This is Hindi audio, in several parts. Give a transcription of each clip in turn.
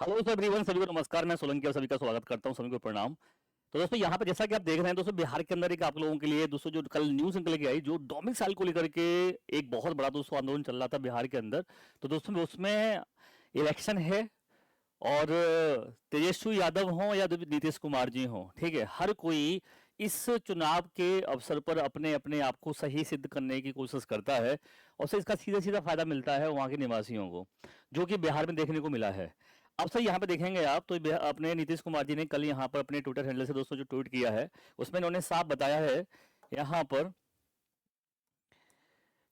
हेलो एवरीवन, सभी को नमस्कार। मैं सोलंकी और सभी का स्वागत करता हूं, सभी को प्रणाम। तो दोस्तों यहाँ पे जैसा कि आप देख रहे हैं दोस्तों, बिहार के अंदर एक आप लोगों के लिए दोस्तों जो कल न्यूज निकल के आई, जो डोमिसाइल को लेकर के एक बहुत बड़ा दोस्तों आंदोलन चल रहा था बिहार के अंदर। तो दोस्तों उसमें इलेक्शन है, और तेजस्वी यादव हों या नीतीश कुमार जी हों, ठीक है, हर कोई इस चुनाव के अवसर पर अपने अपने आप को सही सिद्ध करने की कोशिश करता है, और उससे इसका सीधा सीधा फायदा मिलता है वहाँ के निवासियों को, जो कि बिहार में देखने को मिला है। अब सर यहाँ पे देखेंगे आप तो अपने नीतीश कुमार जी ने कल यहाँ पर अपने ट्विटर हैंडल से दोस्तों जो ट्वीट किया है, उसमें इन्होंने साफ बताया है यहाँ पर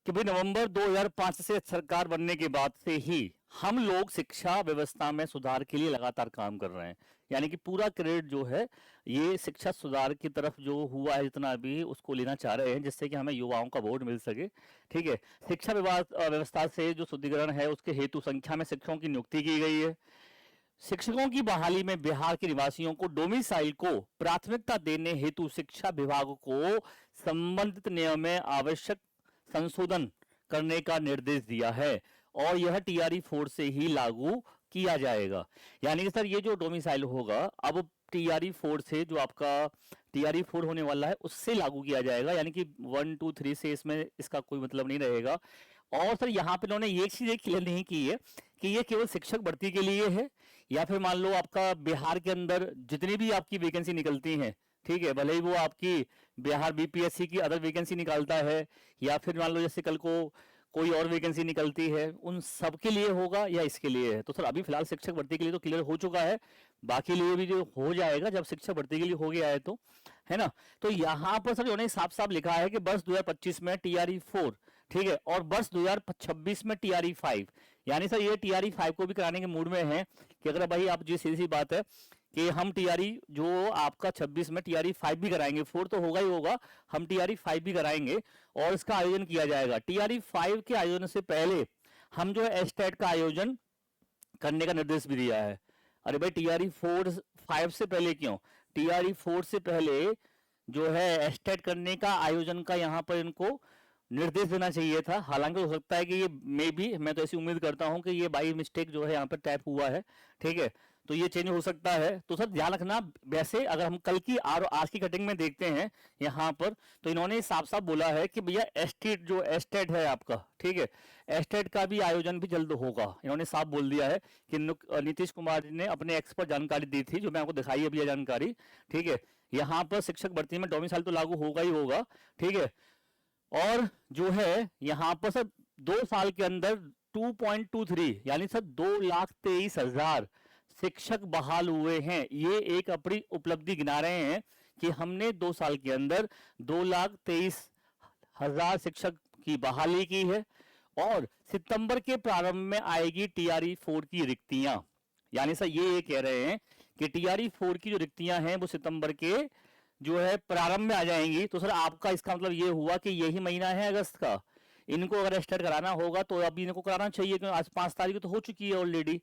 कि भाई नवंबर 2005 से सरकार बनने के बाद से ही हम लोग शिक्षा व्यवस्था में सुधार के लिए लगातार काम कर रहे हैं। यानी कि पूरा क्रेडिट जो है ये शिक्षा सुधार की तरफ जो हुआ है जितना भी उसको लेना चाह रहे हैं, जिससे कि हमें युवाओं का वोट मिल सके। ठीक है, शिक्षा व्यवस्था से जो शुद्धिकरण है उसके हेतु संख्या में शिक्षकों की नियुक्ति की गई है। शिक्षकों की बहाली में बिहार के निवासियों को डोमिसाइल को प्राथमिकता देने हेतु शिक्षा विभाग को संबंधित नियम में आवश्यक संशोधन करने का निर्देश दिया है, और यह टीआरई 4 से ही लागू किया जाएगा। यानी कि सर ये जो डोमिसाइल होगा अब टीआरई 4 से, जो आपका टीआरई 4 होने वाला है उससे लागू किया जाएगा। यानी कि 1 2 3 से इसमें इसका कोई मतलब नहीं रहेगा। और सर यहाँ पे उन्होंने ये चीज क्लियर नहीं की है कि ये केवल शिक्षक भर्ती के लिए है, या फिर मान लो आपका बिहार के अंदर जितनी भी आपकी वैकेंसी निकलती हैं, ठीक है, भले ही वो आपकी बिहार बीपीएससी की अदर वैकेंसी निकालता है, या फिर मान लो जैसे कल को कोई और वैकेंसी निकलती है, उन सब के लिए होगा या इसके लिए है। तो सर अभी फिलहाल शिक्षक भर्ती के लिए तो क्लियर हो चुका है, बाकी लिए भी जो हो जाएगा जब शिक्षक भर्ती के लिए हो गया है तो, है ना। तो यहाँ पर सर उन्होंने साफ साफ लिखा है कि वर्ष 2025 में टीआरई 4, ठीक है, और वर्ष 2026 में टीआरई 5। यानी सर ये टीआरई 5 को भी कराने के मूड में है कि अगर भाई आप, जी सीधी सी बात है कि हम टीआरई जो आपका 26 में टीआरई 5 भी कराएंगे, 4 तो होगा ही होगा, हम टीआरई 5 भी कराएंगे और इसका आयोजन किया जाएगा। टीआरई 5 के आयोजन से पहले हम जो है एस्टेट का आयोजन करने का निर्देश भी दिया है। अरे भाई टीआरई 5 से पहले क्यों? टीआरई 4 से पहले जो है एस्टेट करने का आयोजन का यहाँ पर इनको निर्देश देना चाहिए था। हालांकि हो सकता है कि ये मे बी, मैं तो ऐसी उम्मीद करता हूं कि ये बाई मिस्टेक जो है यहाँ पर टाइप हुआ है, ठीक है, तो ये चेंज हो सकता है। तो सर ध्यान रखना, वैसे अगर हम कल की और आज की कटिंग में देखते हैं यहाँ पर, तो इन्होंने साफ साफ बोला है कि भैया एस्टेट जो एस्टेट है आपका, ठीक है, एस्टेट का भी आयोजन भी जल्द होगा। इन्होंने साफ बोल दिया है कि नीतीश कुमार जी ने अपने एक्स पर जानकारी दी थी, जो मैं आपको दिखाई अभी जानकारी, ठीक है। यहाँ पर शिक्षक भर्ती में डोमिसाइल तो लागू होगा ही होगा, ठीक है। और जो है यहाँ पर सर 2 साल के अंदर 2.23 यानी सर 2,23,000 शिक्षक बहाल हुए हैं। ये एक अपनी उपलब्धि गिना रहे हैं कि हमने 2 साल के अंदर 2,23,000 शिक्षक की बहाली की है, और सितंबर के प्रारंभ में आएगी टीआरई 4 की रिक्तियां। यानी सर ये कह रहे हैं कि टीआरई 4 की जो रिक्तियां हैं वो सितंबर के जो है प्रारंभ में आ जाएंगी। तो सर आपका इसका मतलब ये हुआ कि यही महीना है अगस्त का, इनको अगर स्टार्ट कराना होगा तो अभी इनको कराना चाहिए, क्योंकि आज 5 तारीख तो हो चुकी है ऑलरेडी।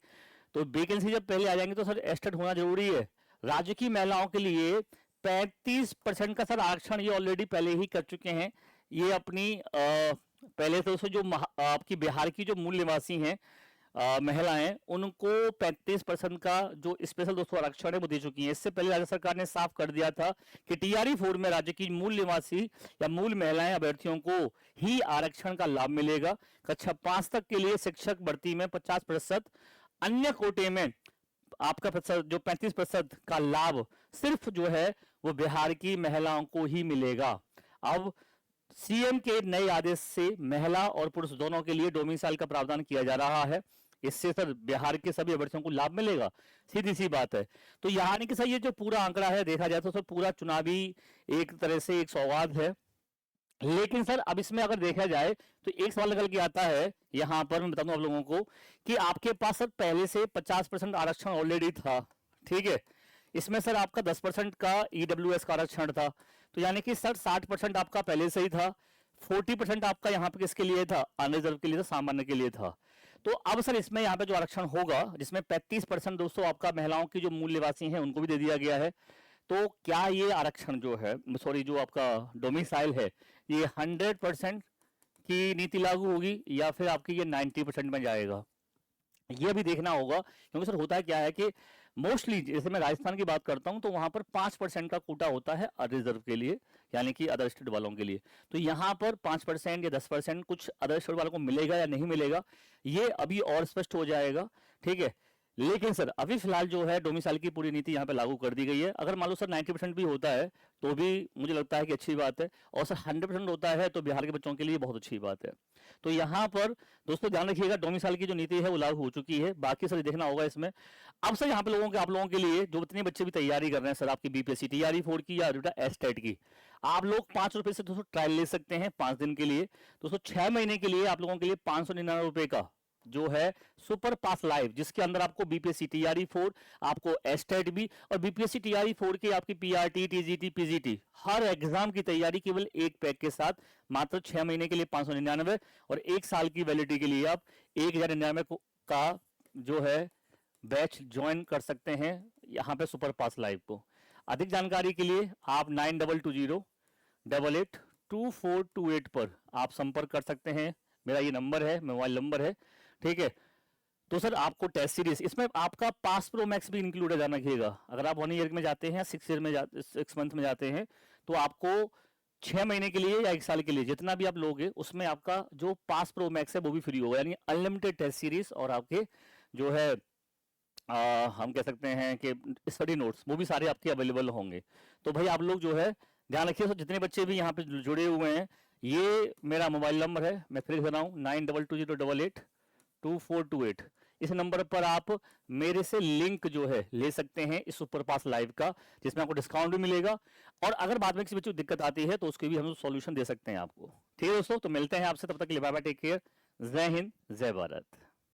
तो वैकेंसी जब पहले आ जाएंगे तो सर स्टार्ट होना जरूरी है। राज्य की महिलाओं के लिए 35% का सर आरक्षण ये ऑलरेडी पहले ही कर चुके हैं। ये अपनी पहले तो जो आपकी बिहार की जो मूल निवासी हैं महिलाएं, उनको 35% का जो स्पेशल दोस्तों आरक्षण है वो दे चुकी हैं। इससे पहले राज्य सरकार ने साफ कर दिया था कि टीआरई 4 में राज्य की मूल निवासी या मूल महिलाएं अभ्यर्थियों को ही आरक्षण का लाभ मिलेगा। कक्षा 5 तक के लिए शिक्षक भर्ती में 50%, अन्य कोटे में आपका जो 35% का लाभ सिर्फ जो है वो बिहार की महिलाओं को ही मिलेगा। अब सीएम के नए आदेश से महिला और पुरुष दोनों के लिए डोमिसाइल का प्रावधान किया जा रहा है। इससे सर बिहार के सभी अभ्यर्थियों को लाभ मिलेगा, सीधी सी बात है। तो यानी कि सर ये जो पूरा आंकड़ा है देखा जाए तो सर पूरा चुनावी एक तरह से एक सौगात है। लेकिन सर अब इसमें अगर देखा जाए तो एक सवाल निकल के आता है यहां पर, मैं बता दूं आप लोगों को कि आपके पास सर पहले से 50% आरक्षण ऑलरेडी था, ठीक है। इसमें सर आपका 10% का ईडब्ल्यूएस का आरक्षण था, तो यानी कि सर 60% आपका पहले से ही था। 40% आपका यहाँ पे किसके लिए था? अनरिजर्व के लिए था, सामान्य के लिए था। तो अब सर इसमें यहाँ पे जो आरक्षण होगा, जिसमें 35% दोस्तों आपका महिलाओं की जो मूल निवासी हैं उनको भी दे दिया गया है। तो क्या ये आरक्षण जो है, सॉरी, जो आपका डोमिसाइल है, ये 100% की नीति लागू होगी या फिर आपकी ये 90% में जाएगा? ये भी देखना होगा, क्योंकि सर होता है क्या है कि मोस्टली जैसे मैं राजस्थान की बात करता हूं तो वहां पर 5% का कोटा होता है रिजर्व के लिए, यानी कि अदर स्टेट वालों के लिए। तो यहाँ पर 5% या 10% कुछ अदर स्टेट वालों को मिलेगा या नहीं मिलेगा, ये अभी और स्पष्ट हो जाएगा, ठीक है। लेकिन सर अभी फिलहाल जो है डोमिसाइल की पूरी नीति यहाँ पे लागू कर दी गई है। अगर मान लो सर 90% भी होता है तो भी मुझे लगता है कि अच्छी बात है, और सर 100% होता है तो बिहार के बच्चों के लिए बहुत अच्छी बात है। तो यहाँ पर दोस्तों ध्यान रखिएगा, डोमिसाइल की जो नीति है वो लागू हो चुकी है, बाकी सर देखना होगा इसमें। अब सर यहाँ पे आप लोगों के लिए जो इतने बच्चे भी तैयारी कर रहे हैं सर आपकी बीपीएससी टीआरई 4 की या एस्टेट की, आप लोग 5 रुपए से दोस्तों ट्रायल ले सकते हैं 5 दिन के लिए। दोस्तों 6 महीने के लिए आप लोगों के लिए 599 रुपए का जो है सुपर पास लाइव, जिसके अंदर आपको बीपीएससी टीआरई 4, आपको एस्टेट भी और बीपीएससी टीआरई 4 की आपकी पीआरटी टीजीटी पीजीटी हर एग्जाम की तैयारी केवल एक पैक के साथ मात्र 6 महीने के लिए 599, और 1 साल की वैलिडिटी के लिए आप 1099 का जो है बैच ज्वाइन कर सकते हैं यहाँ पे सुपर पास लाइव को। अधिक जानकारी के लिए आप 9220882428 पर आप संपर्क कर सकते हैं, मेरा ये नंबर है, मोबाइल नंबर है, ठीक है। तो सर आपको टेस्ट सीरीज इसमें आपका पास प्रो मैक्स भी इंक्लूड है, ध्यान रखिएगा। अगर आप 1 ईयर में जाते हैं, 6 ईयर में 6 मंथ में जाते हैं, तो आपको 6 महीने के लिए या 1 साल के लिए जितना भी आप लोगे उसमें आपका जो पास प्रो मैक्स है वो भी फ्री होगा, यानी अनलिमिटेड टेस्ट सीरीज और आपके जो है हम कह सकते हैं कि स्टडी नोट्स वो भी सारे आपके अवेलेबल होंगे। तो भाई आप लोग जो है ध्यान रखिए, जितने बच्चे भी यहाँ पे जुड़े हुए हैं, ये मेरा मोबाइल नंबर है, मैं फिर कर रहा हूँ 9220882428। इस नंबर पर आप मेरे से लिंक जो है ले सकते हैं इस सुपर पास लाइव का, जिसमें आपको डिस्काउंट भी मिलेगा, और अगर बाद में किसी बच्चे को दिक्कत आती है तो उसकी भी हम सॉल्यूशन दे सकते हैं आपको। ठीक है दोस्तों, तो मिलते हैं आपसे, तब तक के लिए बाय बाय, टेक केयर, जय हिंद जय भारत।